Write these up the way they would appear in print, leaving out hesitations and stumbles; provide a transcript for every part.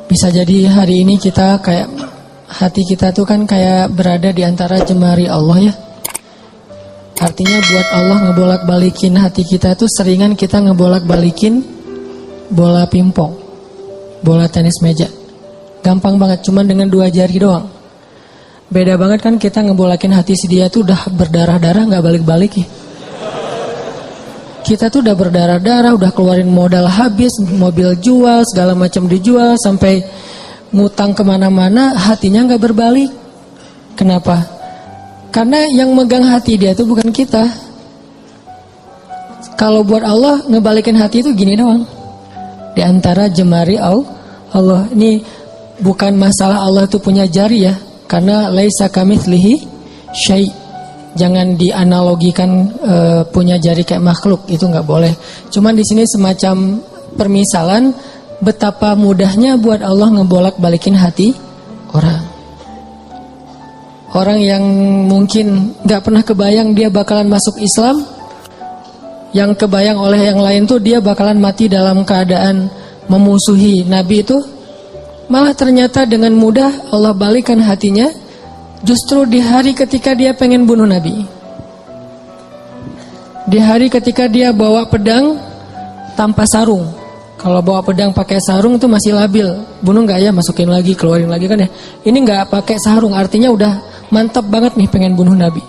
Bisa jadi hari ini kita kayak hati kita tuh kan kayak berada di antara jemari Allah ya. Artinya buat Allah ngebolak-balikin hati kita tuh seringan kita ngebolak-balikin bola pingpong, bola tenis meja. Gampang banget, cuman dengan 2 jari doang. Beda banget kan kita ngebolakin hati si dia tuh udah berdarah-darah gak balik-balik ya. Kita tuh udah berdarah-darah, udah keluarin modal habis, mobil jual, segala macam dijual, sampai ngutang kemana-mana, hatinya gak berbalik. Kenapa? Karena yang megang hati dia tuh bukan kita. Kalau buat Allah ngebalikin hati itu gini doang. Di antara jemari Allah. Ini bukan masalah Allah itu punya jari ya. Karena laisa kamitslihi syai'. Jangan dianalogikan punya jari kayak makhluk, itu nggak boleh. Cuman di sini semacam permisalan betapa mudahnya buat Allah ngebolak-balikin hati orang. Orang yang mungkin gak pernah kebayang dia bakalan masuk Islam, yang kebayang oleh yang lain tuh dia bakalan mati dalam keadaan memusuhi Nabi itu, malah ternyata dengan mudah Allah balikan hatinya justru di hari ketika dia pengen bunuh Nabi. Di hari ketika dia bawa pedang tanpa sarung. Kalau bawa pedang pakai sarung itu masih labil, bunuh nggak ya, masukin lagi, keluarin lagi kan ya. Ini nggak pakai sarung, artinya udah mantap banget nih pengen bunuh Nabi.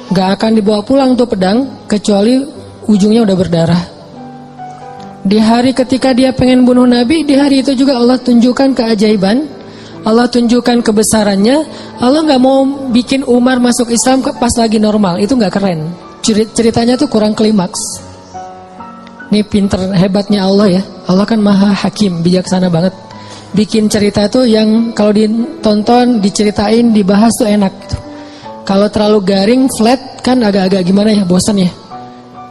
Nggak akan dibawa pulang tuh pedang, kecuali ujungnya udah berdarah. Di hari ketika dia pengen bunuh Nabi, di hari itu juga Allah tunjukkan keajaiban, Allah tunjukkan kebesarannya. Allah nggak mau bikin Umar masuk Islam pas lagi normal, itu nggak keren. Ceritanya tuh kurang klimaks. Ini pinter hebatnya Allah ya. Allah kan maha hakim, bijaksana banget. Bikin cerita tuh yang kalau ditonton, diceritain, dibahas tuh enak gitu. Kalau terlalu garing, flat kan agak-agak gimana ya, bosan ya.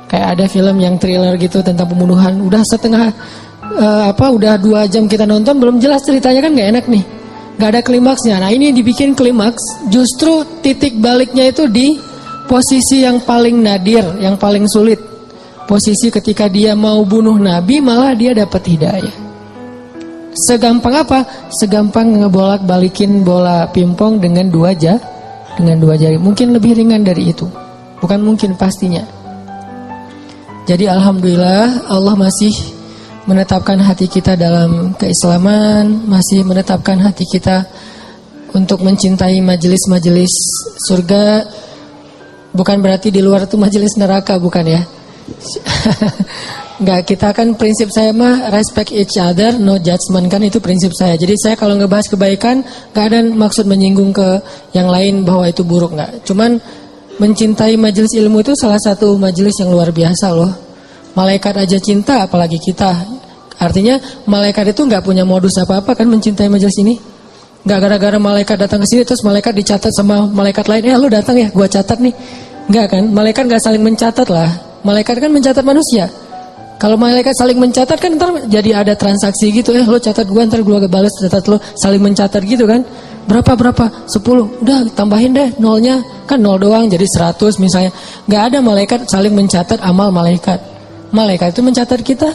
Kayak ada film yang thriller gitu tentang pembunuhan. Udah udah 2 jam kita nonton, belum jelas ceritanya kan gak enak nih. Gak ada klimaksnya. Nah ini dibikin klimaks, justru titik baliknya itu di posisi yang paling nadir, yang paling sulit. Posisi ketika dia mau bunuh Nabi malah dia dapat hidayah. Segampang apa? Segampang ngebolak-balikin bola pingpong dengan 2 jari. Mungkin lebih ringan dari itu. Bukan mungkin, pastinya. Jadi alhamdulillah Allah masih menetapkan hati kita dalam keislaman, masih menetapkan hati kita untuk mencintai majelis-majelis surga. Bukan berarti di luar itu majelis neraka, bukan ya. Enggak, kita kan prinsip saya mah respect each other, no judgment, kan itu prinsip saya. Jadi saya kalau ngebahas kebaikan enggak ada maksud menyinggung ke yang lain bahwa itu buruk, enggak. Cuman mencintai majelis ilmu itu salah satu majelis yang luar biasa loh. Malaikat aja cinta, apalagi kita. Artinya malaikat itu enggak punya modus apa-apa kan mencintai majelis ini. Enggak gara-gara malaikat datang ke sini terus malaikat dicatat sama malaikat lain, lu datang ya, gua catat nih. Enggak kan? Malaikat enggak saling mencatat lah. Malaikat kan mencatat manusia. Kalau malaikat saling mencatat kan ntar jadi ada transaksi gitu. Lo catat gue, ntar gue balas catat lo. Saling mencatat gitu kan. Berapa? 10. Udah tambahin deh nolnya. Kan 0 doang jadi 100 misalnya. Gak ada malaikat saling mencatat amal malaikat. Malaikat itu mencatat kita.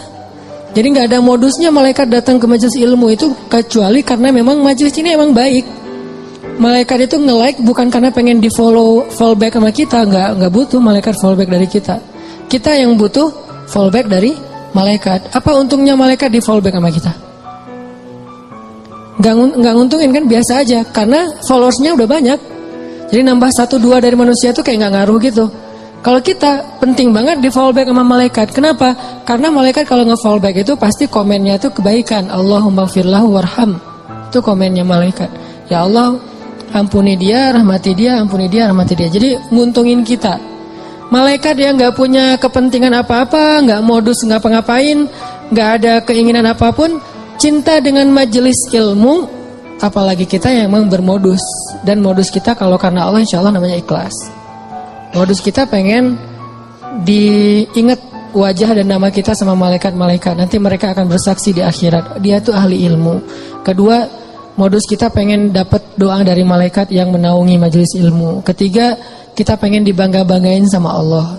Jadi gak ada modusnya malaikat datang ke majelis ilmu itu, kecuali karena memang majelis ini emang baik. Malaikat itu nge-like bukan karena pengen di follow, fallback sama kita. Gak butuh malaikat fallback dari kita. Kita yang butuh fallback dari malaikat. Apa untungnya malaikat di fallback sama kita? Nggak nguntungin kan, biasa aja. Karena followersnya udah banyak. Jadi nambah 1-2 dari manusia tuh kayak nggak ngaruh gitu. Kalau kita penting banget di fallback sama malaikat. Kenapa? Karena malaikat kalau nge-fallback itu pasti komennya tuh kebaikan. Allahumma firlahu warham. Itu komennya malaikat. Ya Allah, ampuni dia, rahmati dia, ampuni dia, rahmati dia. Jadi nguntungin kita. Malaikat yang nggak punya kepentingan apa-apa, nggak modus ngapa-ngapain, nggak ada keinginan apapun, cinta dengan majelis ilmu, apalagi kita yang memang bermodus. Dan modus kita kalau karena Allah insya Allah namanya ikhlas. Modus kita pengen diingat wajah dan nama kita sama malaikat-malaikat. Nanti mereka akan bersaksi di akhirat. Dia tuh ahli ilmu. Kedua, modus kita pengen dapat doa dari malaikat yang menaungi majelis ilmu. Ketiga, kita pengen dibangga-banggain sama Allah.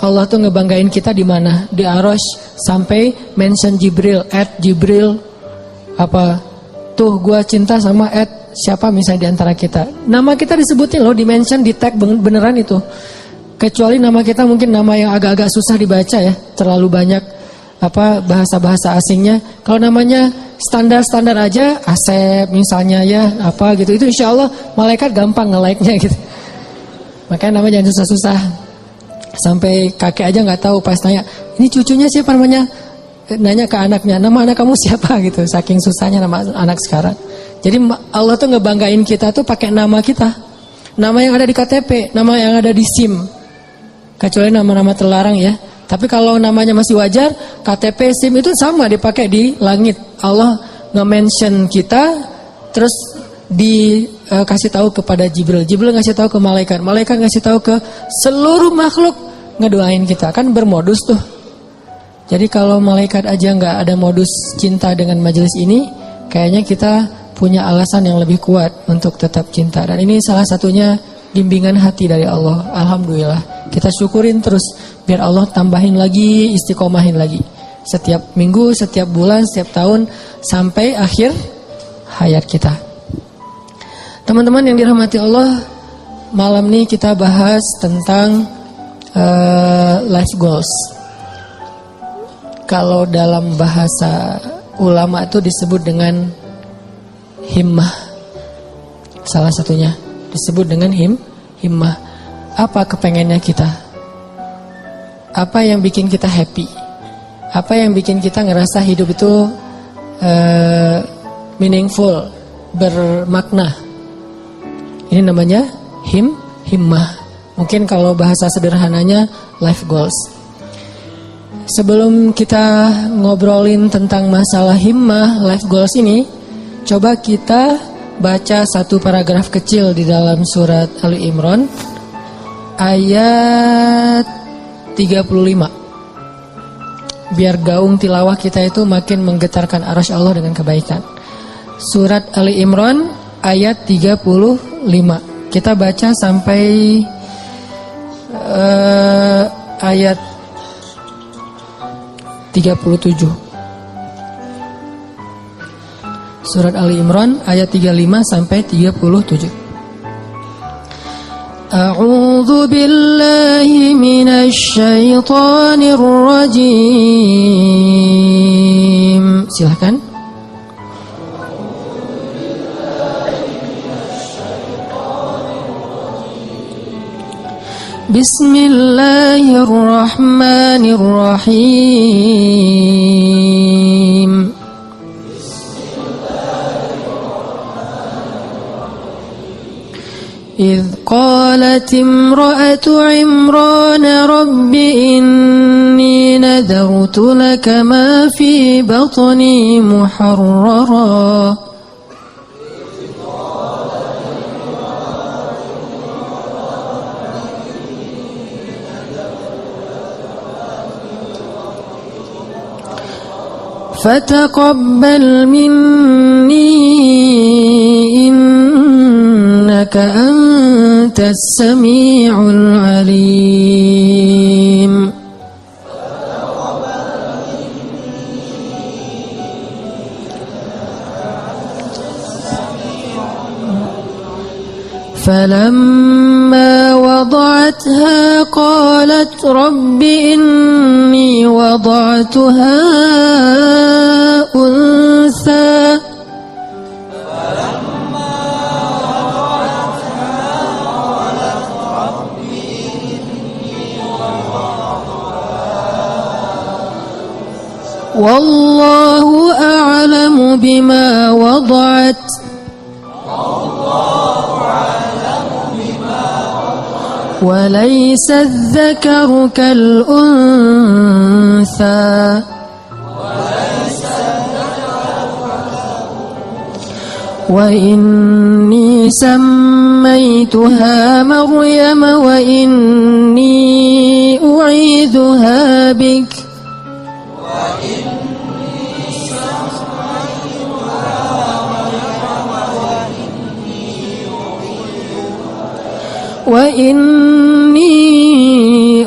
Allah tuh ngebanggain kita di mana? Di Arosy, sampai mention Jibril, @Jibril Apa tuh gua cinta sama siapa misalnya di antara kita. Nama kita disebutin loh, di-mention, di tag beneran itu. Kecuali nama kita mungkin nama yang agak-agak susah dibaca ya, terlalu banyak bahasa-bahasa asingnya. Kalau namanya standar-standar aja, Asep misalnya ya, apa gitu, itu insya Allah malaikat gampang nge-like-nya gitu. Makanya namanya jangan susah-susah. Sampai kakek aja nggak tahu pas tanya, ini cucunya siapa namanya? Nanya ke anaknya, nama anak kamu siapa gitu. Saking susahnya nama anak sekarang. Jadi Allah tuh ngebanggain kita tuh pakai nama kita. Nama yang ada di KTP, nama yang ada di SIM. Kecuali nama-nama terlarang ya. Tapi kalau namanya masih wajar, KTP, SIM itu sama dipakai di langit. Allah nge-mention kita, terus dikasih tahu kepada Jibril. Jibril ngasih tahu ke malaikat. Malaikat ngasih tahu ke seluruh makhluk, ngedoain kita. Kan bermodus tuh. Jadi kalau malaikat aja nggak ada modus cinta dengan majelis ini, kayaknya kita punya alasan yang lebih kuat untuk tetap cinta. Dan ini salah satunya bimbingan hati dari Allah. Alhamdulillah. Kita syukurin terus biar Allah tambahin lagi, istiqomahin lagi. Setiap minggu, setiap bulan, setiap tahun sampai akhir hayat kita. Teman-teman yang dirahmati Allah, malam ini kita bahas tentang life goals. Kalau dalam bahasa ulama itu disebut dengan himmah. Salah satunya disebut dengan himmah. Apa kepengennya kita? Apa yang bikin kita happy? Apa yang bikin kita ngerasa hidup itu meaningful, bermakna? Ini namanya himmah. Mungkin kalau bahasa sederhananya life goals. Sebelum kita ngobrolin tentang masalah himmah, life goals ini, coba kita baca satu paragraf kecil di dalam surat Ali Imran ayat 35. Biar gaung tilawah kita itu makin menggetarkan arasy Allah dengan kebaikan. Surat Ali Imran ayat 35. Kita baca sampai ayat 37. Surat Ali Imran ayat 35 sampai 37. A'udzu billahi minasy syaithanir rajim. Silakan. Bismillahirrahmanirrahim. إذ قالت امرأة عمران رب إني نذرت لك ما في بطني محررا فتقبل مني إنك أنت السميع العليم فلما وضعتها قالت رب إني وضعتها أنثى والله أعلم بما وضعت وليس الذكر كالأنثى وإني سميتها مريم وإني أعيذها بك وإني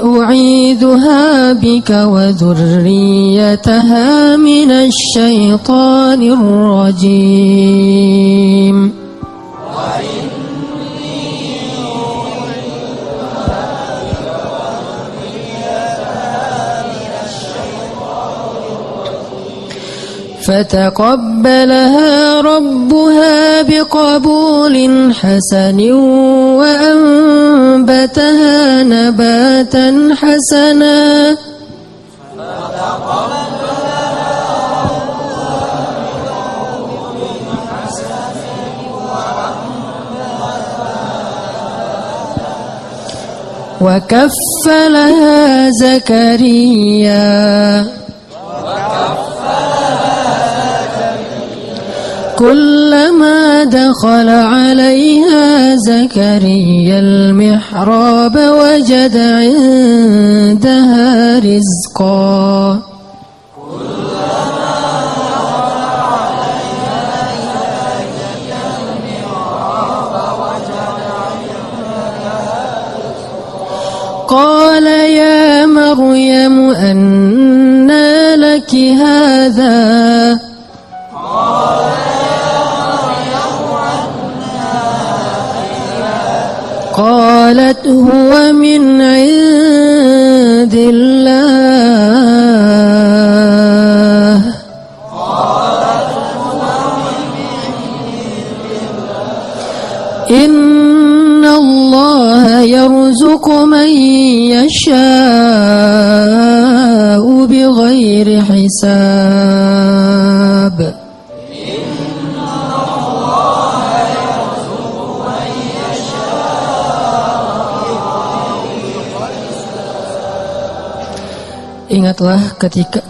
أعيذها أعيذها بك وذريتها من الشيطان الرجيم فتقبلها ربها بقبول حسن وأنبتها نباتا حسنا وكفلها زكريا كلما دخل عليها زكريا المحراب وجد عندها رزقا قال يا مريم أنى لك هذا قالت هو من عند الله إن الله يرزق من يشاء بغير حساب Ingatlah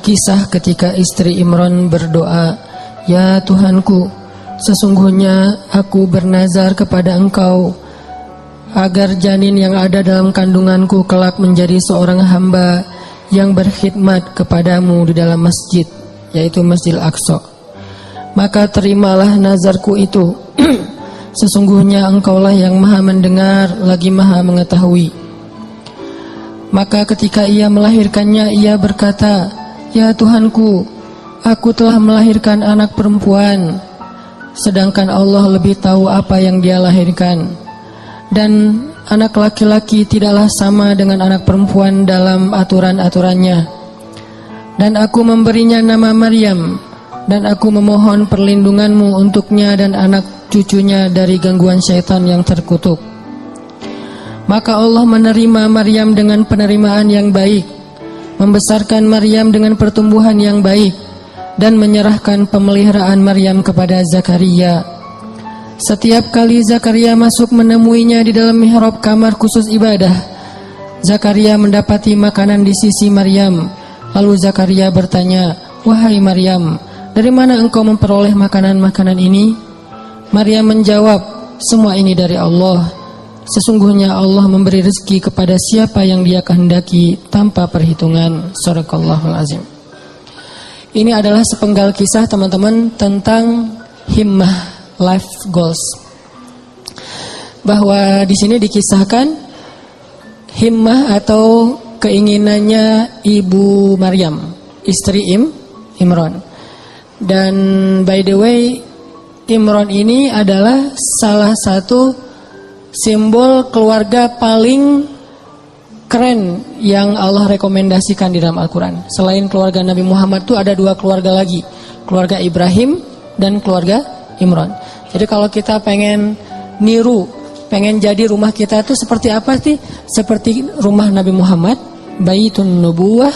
kisah ketika istri Imran berdoa, "Ya Tuhanku, sesungguhnya aku bernazar kepada Engkau agar janin yang ada dalam kandunganku kelak menjadi seorang hamba yang berkhidmat kepadamu di dalam masjid, yaitu Masjidil Aqsa. Maka terimalah nazarku itu. Sesungguhnya Engkaulah yang Maha mendengar lagi Maha mengetahui." Maka ketika ia melahirkannya, ia berkata, "Ya Tuhanku, aku telah melahirkan anak perempuan, sedangkan Allah lebih tahu apa yang dia lahirkan. Dan anak laki-laki tidaklah sama dengan anak perempuan dalam aturan-aturannya. Dan aku memberinya nama Maryam, dan aku memohon perlindunganmu untuknya dan anak cucunya dari gangguan syaitan yang terkutuk." Maka Allah menerima Maryam dengan penerimaan yang baik, membesarkan Maryam dengan pertumbuhan yang baik, dan menyerahkan pemeliharaan Maryam kepada Zakaria. Setiap kali Zakaria masuk menemuinya di dalam mihrab kamar khusus ibadah, Zakaria mendapati makanan di sisi Maryam. Lalu Zakaria bertanya, "Wahai Maryam, dari mana engkau memperoleh makanan-makanan ini?" Maryam menjawab, "Semua ini dari Allah. Sesungguhnya Allah memberi rezeki kepada siapa yang Dia kehendaki tanpa perhitungan." Shadaqallahul azim. Ini adalah sepenggal kisah teman-teman tentang himmah, life goals. Bahwa di sini dikisahkan himmah atau keinginannya Ibu Maryam, istri Imran. Dan by the way, Imran ini adalah salah satu simbol keluarga paling keren yang Allah rekomendasikan di dalam Al-Quran. Selain keluarga Nabi Muhammad itu ada dua keluarga lagi, keluarga Ibrahim dan keluarga Imran. Jadi kalau kita pengen niru, pengen jadi rumah kita itu seperti apa sih? Seperti rumah Nabi Muhammad, Baitun Nubuwah,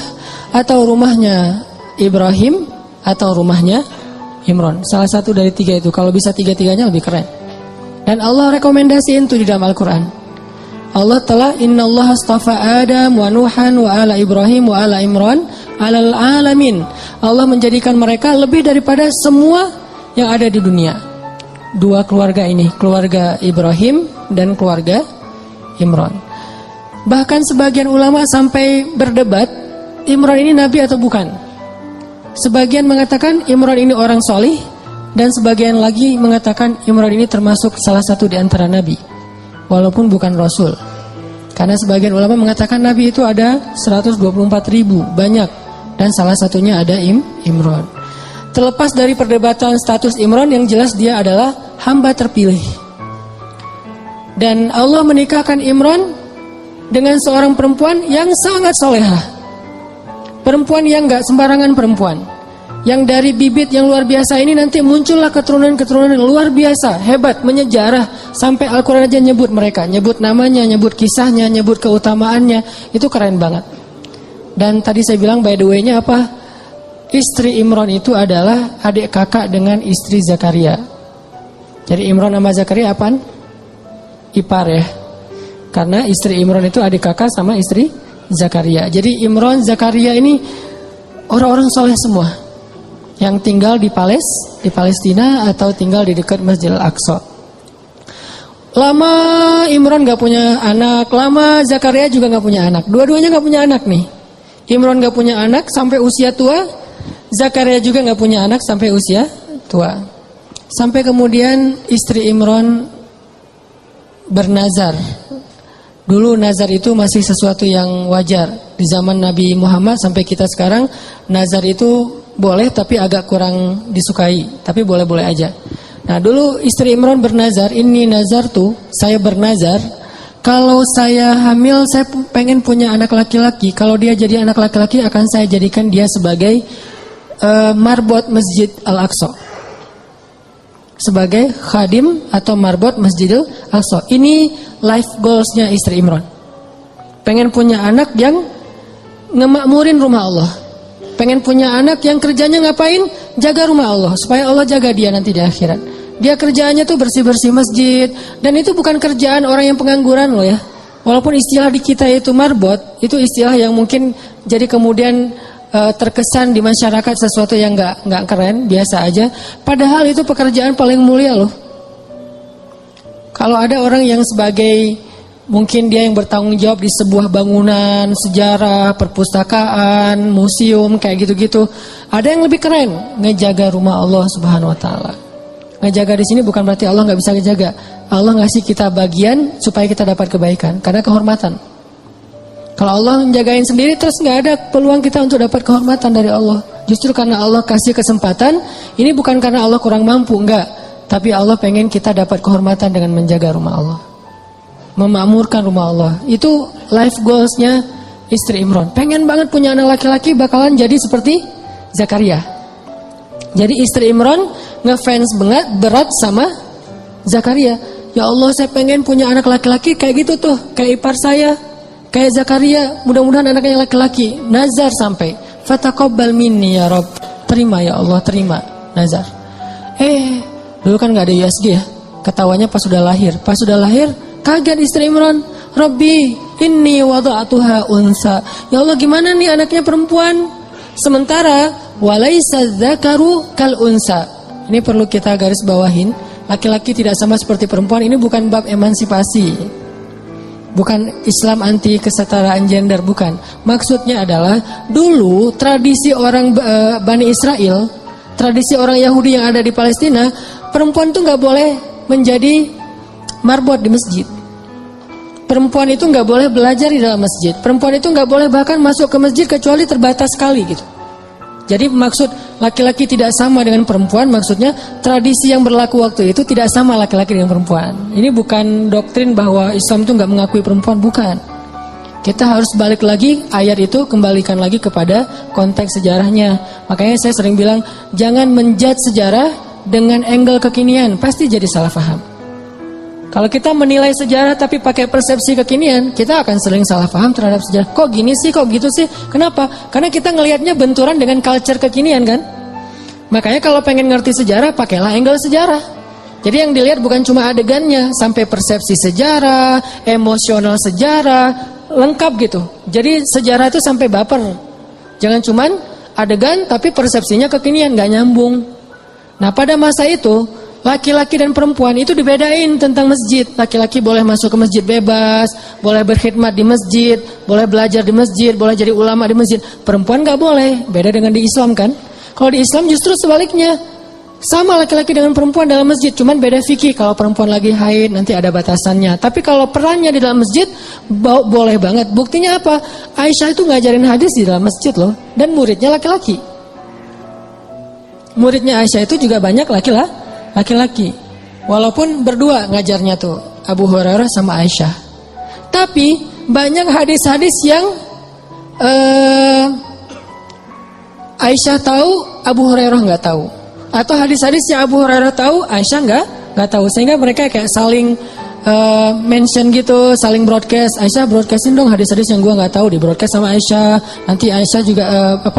atau rumahnya Ibrahim, atau rumahnya Imran. Salah satu dari tiga itu. Kalau bisa tiga-tiganya lebih keren. Dan Allah rekomendasiin itu di dalam Al-Quran. Allah telah innallaha astafa Adam wa Nuhan wa ala Ibrahim wa ala Imran alal alamin. Allah menjadikan mereka lebih daripada semua yang ada di dunia. Dua keluarga ini, keluarga Ibrahim dan keluarga Imran. Bahkan sebagian ulama sampai berdebat, Imran ini nabi atau bukan. Sebagian mengatakan Imran ini orang solih, dan sebagian lagi mengatakan Imran ini termasuk salah satu di antara nabi, walaupun bukan rasul. Karena sebagian ulama mengatakan Nabi itu ada 124.000, banyak. Dan salah satunya ada Imran. Terlepas dari perdebatan status Imran, yang jelas dia adalah hamba terpilih. Dan Allah menikahkan Imran dengan seorang perempuan yang sangat solehah. Perempuan yang gak sembarangan perempuan. Yang dari bibit yang luar biasa ini nanti muncullah keturunan-keturunan yang luar biasa, hebat, menyejarah. Sampai Al-Quran aja nyebut mereka, nyebut namanya, nyebut kisahnya, nyebut keutamaannya. Itu keren banget. Dan tadi saya bilang by the way-nya apa? Istri Imran itu adalah adik kakak dengan istri Zakaria. Jadi Imran sama Zakaria apaan? Ipar ya. Karena istri Imran itu adik kakak sama istri Zakaria. Jadi Imran, Zakaria ini orang-orang soleh semua. Yang tinggal di Palestina atau tinggal di dekat Masjidil Aqsa. Lama Imran gak punya anak, lama Zakaria juga gak punya anak. Dua-duanya gak punya anak nih. Imran gak punya anak sampai usia tua, Zakaria juga gak punya anak sampai usia tua. Sampai kemudian istri Imran bernazar. Dulu nazar itu masih sesuatu yang wajar. Di zaman Nabi Muhammad sampai kita sekarang, nazar itu boleh tapi agak kurang disukai. Tapi boleh-boleh aja. Nah dulu istri Imran bernazar, ini nazar tuh, saya bernazar, kalau saya hamil saya pengen punya anak laki-laki. Kalau dia jadi anak laki-laki akan saya jadikan dia sebagai marbot Masjid Al-Aqsa. Sebagai khadim atau marbot Masjidil Aqsa. Ini life goalsnya istri Imran. Pengen punya anak yang ngemakmurin rumah Allah. Pengen punya anak yang kerjanya ngapain? Jaga rumah Allah, supaya Allah jaga dia nanti di akhirat. Dia kerjaannya tuh bersih-bersih masjid. Dan itu bukan kerjaan orang yang pengangguran loh ya. Walaupun istilah di kita itu marbot, itu istilah yang mungkin jadi kemudian terkesan di masyarakat sesuatu yang nggak keren, biasa aja. Padahal itu pekerjaan paling mulia loh. Kalau ada orang yang sebagai mungkin dia yang bertanggung jawab di sebuah bangunan sejarah, perpustakaan, museum kayak gitu-gitu, ada yang lebih keren, ngejaga rumah Allah Subhanahu Wa Taala. Ngejaga di sini bukan berarti Allah nggak bisa ngejaga. Allah ngasih kita bagian supaya kita dapat kebaikan karena kehormatan. Kalau Allah menjagain sendiri terus nggak ada peluang kita untuk dapat kehormatan dari Allah. Justru karena Allah kasih kesempatan, ini bukan karena Allah kurang mampu, enggak. Tapi Allah pengen kita dapat kehormatan dengan menjaga rumah Allah. Memakmurkan rumah Allah. Itu life goalsnya istri Imran. Pengen banget punya anak laki-laki bakalan jadi seperti Zakaria. Jadi istri Imran ngefans banget berat sama Zakaria. Ya Allah saya pengen punya anak laki-laki kayak gitu tuh, kayak ipar saya. Kayak Zakaria, mudah-mudahan anaknya laki-laki. Nazar sampai, fataqabbal minni ya Rabb. Terima ya Allah, terima. Nazar. Dulu kan gak ada USG ya. Ketawanya pas sudah lahir. Pas sudah lahir, kaget istri Imran. Rabbi, inni wada'atuha unsa. Ya Allah gimana nih anaknya perempuan? Sementara, walaysa dzakaru kal unsa. Ini perlu kita garis bawahin. Laki-laki tidak sama seperti perempuan. Ini bukan bab emansipasi. Bukan Islam anti kesetaraan gender, bukan. Maksudnya adalah dulu tradisi orang Bani Israel, tradisi orang Yahudi yang ada di Palestina, perempuan itu nggak boleh menjadi marbot di masjid. Perempuan itu nggak boleh belajar di dalam masjid. Perempuan itu nggak boleh bahkan masuk ke masjid kecuali terbatas sekali gitu. Jadi maksud laki-laki tidak sama dengan perempuan, maksudnya tradisi yang berlaku waktu itu tidak sama laki-laki dengan perempuan. Ini bukan doktrin bahwa Islam itu nggak mengakui perempuan, bukan. Kita harus balik lagi ayat itu, kembalikan lagi kepada konteks sejarahnya. Makanya saya sering bilang, jangan menjudge sejarah dengan angle kekinian, pasti jadi salah paham. Kalau kita menilai sejarah tapi pakai persepsi kekinian, kita akan sering salah paham terhadap sejarah. Kok gini sih, kok gitu sih? Kenapa? Karena kita ngelihatnya benturan dengan culture kekinian kan? Makanya kalau pengen ngerti sejarah, pakailah angle sejarah. Jadi yang dilihat bukan cuma adegannya, sampai persepsi sejarah, emosional sejarah, lengkap gitu. Jadi sejarah itu sampai baper. Jangan cuman adegan tapi persepsinya kekinian, gak nyambung. Nah pada masa itu, laki-laki dan perempuan itu dibedain tentang masjid. Laki-laki boleh masuk ke masjid bebas, boleh berkhidmat di masjid, boleh belajar di masjid, boleh jadi ulama di masjid. Perempuan gak boleh, beda dengan di Islam kan. Kalau di Islam justru sebaliknya, Sama laki-laki dengan perempuan dalam masjid, cuman beda fikih. Kalau perempuan lagi haid nanti ada batasannya. Tapi kalau perannya di dalam masjid boleh banget. Buktinya apa? Aisyah itu ngajarin hadis di dalam masjid loh, dan muridnya laki-laki. Muridnya Aisyah itu juga banyak laki-laki. Walaupun berdua ngajarnya tuh, Abu Hurairah sama Aisyah. Tapi banyak hadis-hadis yang Aisyah tahu, Abu Hurairah nggak tahu. Atau hadis-hadis yang Abu Hurairah tahu, Aisyah nggak tahu. Sehingga mereka kayak saling mention gitu, saling broadcast. Aisyah broadcastin dong hadis-hadis yang gua nggak tahu, di broadcast sama Aisyah. Nanti Aisyah juga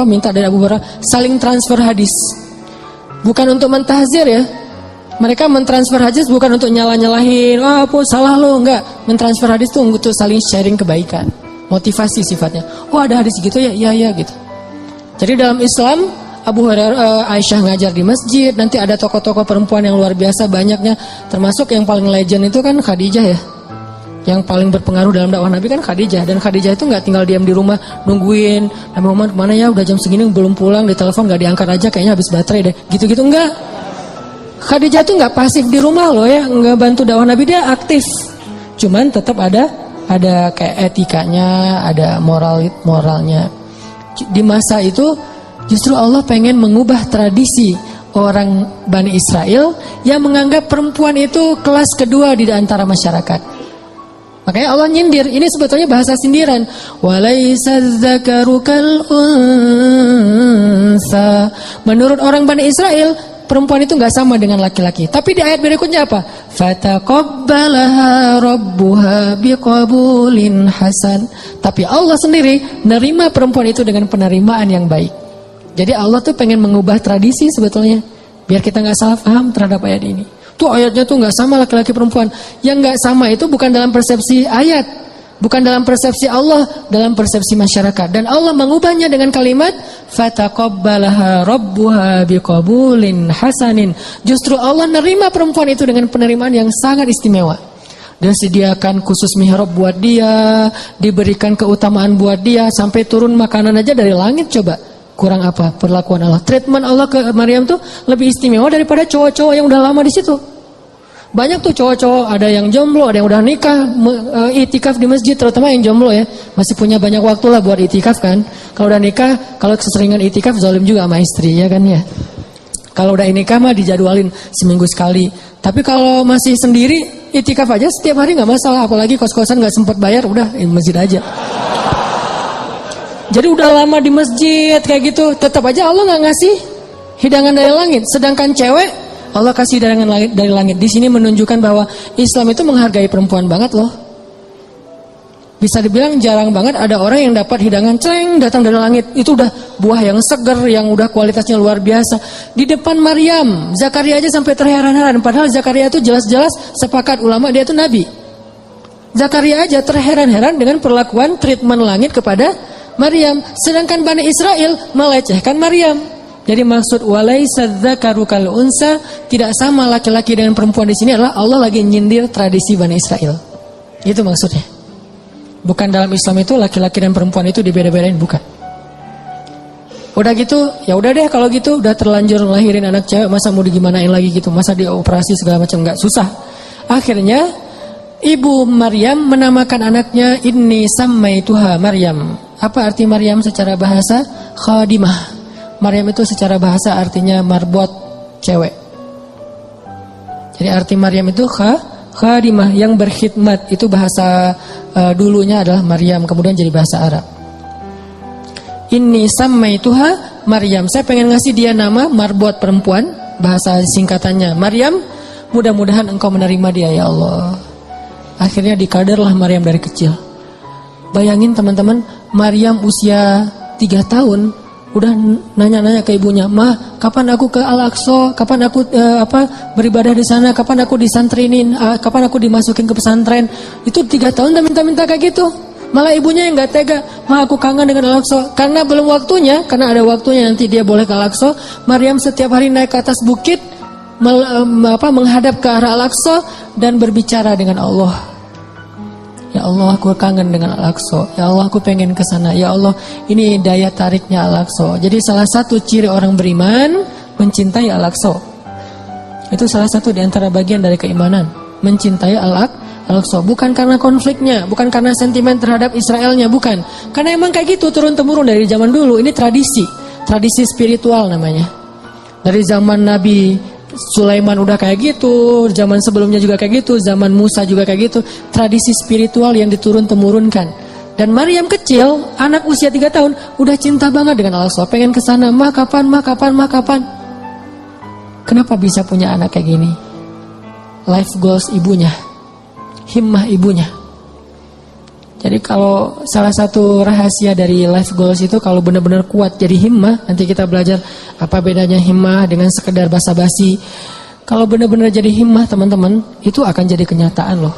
minta dari Abu Hurairah, saling transfer hadis. Bukan untuk mentahzir ya. Mereka mentransfer hadis bukan untuk nyalah-nyalahin, apa salah lo, enggak. Mentransfer hadis itu untuk saling sharing kebaikan, motivasi sifatnya. Oh ada hadis gitu ya, iya gitu. Jadi dalam Islam, Abu Hurairah, Aisyah ngajar di masjid. Nanti ada tokoh-tokoh perempuan yang luar biasa banyaknya. Termasuk yang paling legend itu kan Khadijah ya. Yang paling berpengaruh dalam dakwah Nabi kan Khadijah. Dan Khadijah itu gak tinggal diam di rumah nungguin Nabi Muhammad kemana ya, udah jam segini belum pulang, ditelepon gak diangkat aja, kayaknya habis baterai deh. Gitu-gitu enggak. Khadijah tuh gak pasif di rumah loh ya, gak bantu dakwah Nabi, dia aktif. Cuman tetap ada kayak etikanya, ada moralnya. Di masa itu justru Allah pengen mengubah tradisi orang Bani Israel yang menganggap perempuan itu kelas kedua di antara masyarakat. Makanya Allah nyindir, ini sebetulnya bahasa sindiran. Walaysa dzakaru kal unsa. Menurut orang Bani Israel, perempuan itu nggak sama dengan laki-laki. Tapi di ayat berikutnya apa? Fataqabbalaha rabbuha biqabulin hasan. Tapi Allah sendiri nerima perempuan itu dengan penerimaan yang baik. Jadi Allah tuh pengen mengubah tradisi sebetulnya, biar kita nggak salah paham terhadap ayat ini. Tuh ayatnya tuh nggak sama laki-laki perempuan. Yang nggak sama itu bukan dalam persepsi ayat, bukan dalam persepsi Allah, dalam persepsi masyarakat. Dan Allah mengubahnya dengan kalimat fataqabbalaha rabbuha biqabulin hasanin. Justru Allah nerima perempuan itu dengan penerimaan yang sangat istimewa. Dia sediakan khusus mihrab buat dia, diberikan keutamaan buat dia, sampai turun makanan aja dari langit. Coba kurang apa perlakuan Allah? Treatment Allah ke Maryam tuh lebih istimewa daripada cowok-cowok yang udah lama di situ. Banyak tuh cowok-cowok, ada yang jomblo, ada yang udah nikah, itikaf di masjid, terutama yang jomblo ya, masih punya banyak waktu lah buat itikaf kan. Kalau udah nikah, kalau keseringan itikaf zalim juga sama istri ya kan ya. Kalau udah nikah mah dijadwalin seminggu sekali. Tapi kalau masih sendiri, itikaf aja setiap hari nggak masalah, apalagi kos-kosan nggak sempat bayar, udah di masjid aja. Jadi udah lama di masjid kayak gitu, tetap aja Allah nggak ngasih hidangan dari langit. Sedangkan cewek Allah kasih hidangan dari langit. Di sini menunjukkan bahwa Islam itu menghargai perempuan banget loh. Bisa dibilang jarang banget ada orang yang dapat hidangan ceng datang dari langit. Itu udah buah yang seger, yang udah kualitasnya luar biasa. Di depan Maryam, Zakaria aja sampai terheran-heran. Padahal Zakaria itu jelas-jelas sepakat ulama dia itu nabi. Zakaria aja terheran-heran dengan perlakuan treatment langit kepada Maryam. Sedangkan Bani Israel melecehkan Maryam. Jadi maksud walaysa dzakaru kal unsa, tidak sama laki-laki dengan perempuan di sini adalah Allah lagi nyindir tradisi Bani Israel. Itu maksudnya. Bukan dalam Islam itu laki-laki dan perempuan itu dibeda-bedain, bukan. Udah gitu, ya udah deh kalau gitu, udah terlanjur lahirin anak cewek, masa mau digimanain lagi gitu, masa dioperasi segala macam, enggak, susah. Akhirnya ibu Maryam menamakan anaknya Inni sammaituha Maryam. Apa arti Maryam secara bahasa? Khadimah. Maryam itu secara bahasa artinya marbot, cewek. Jadi arti Maryam itu khadimah, yang berkhidmat. Itu bahasa dulunya adalah Maryam, kemudian jadi bahasa Arab. Inni sammaituha Maryam. Saya pengen ngasih dia nama marbot perempuan, bahasa singkatannya Maryam. Mudah-mudahan engkau menerima dia ya Allah. Akhirnya dikaderlah Maryam dari kecil. Bayangin teman-teman, Maryam usia 3 tahun udah nanya-nanya ke ibunya, "Ma, kapan aku ke Al-Aqsa? Kapan aku beribadah di sana? Kapan aku disantrinin? Kapan aku dimasukin ke pesantren?" Itu 3 tahun udah minta-minta kayak gitu. Malah ibunya yang nggak tega, "Ma, aku kangen dengan Al-Aqsa." Karena belum waktunya, karena ada waktunya nanti dia boleh ke Al-Aqsa. Maryam setiap hari naik ke atas bukit, menghadap ke arah Al-Aqsa dan berbicara dengan Allah. Ya Allah, aku kangen dengan Al-Aqsa. Ya Allah, aku pengen ke sana. Ya Allah, ini daya tariknya Al-Aqsa. Jadi salah satu ciri orang beriman mencintai Al-Aqsa. Itu salah satu di antara bagian dari keimanan. Mencintai Al-Aqsa. Bukan karena konfliknya, bukan karena sentimen terhadap Israelnya, bukan. Karena emang kayak gitu turun-temurun dari zaman dulu. Ini tradisi. Tradisi spiritual namanya. Dari zaman Nabi Sulaiman udah kayak gitu, zaman sebelumnya juga kayak gitu, zaman Musa juga kayak gitu. Tradisi spiritual yang diturun-temurunkan. Dan Maryam kecil, anak usia 3 tahun, udah cinta banget dengan Al-Aqsa, pengen kesana, mah kapan. Kenapa bisa punya anak kayak gini? Life goals ibunya, himmah ibunya. Jadi kalau salah satu rahasia dari life goals itu kalau benar-benar kuat jadi himmah, nanti kita belajar apa bedanya himmah dengan sekedar basa-basi. Kalau benar-benar jadi himmah teman-teman, itu akan jadi kenyataan loh.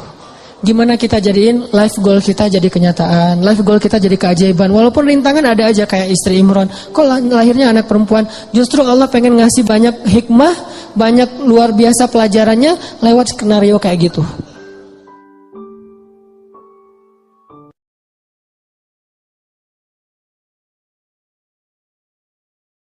Gimana kita jadiin life goal kita jadi kenyataan, life goal kita jadi keajaiban. Walaupun rintangan ada aja kayak istri Imran. Kok lahirnya anak perempuan? Justru Allah pengen ngasih banyak hikmah, banyak luar biasa pelajarannya lewat skenario kayak gitu.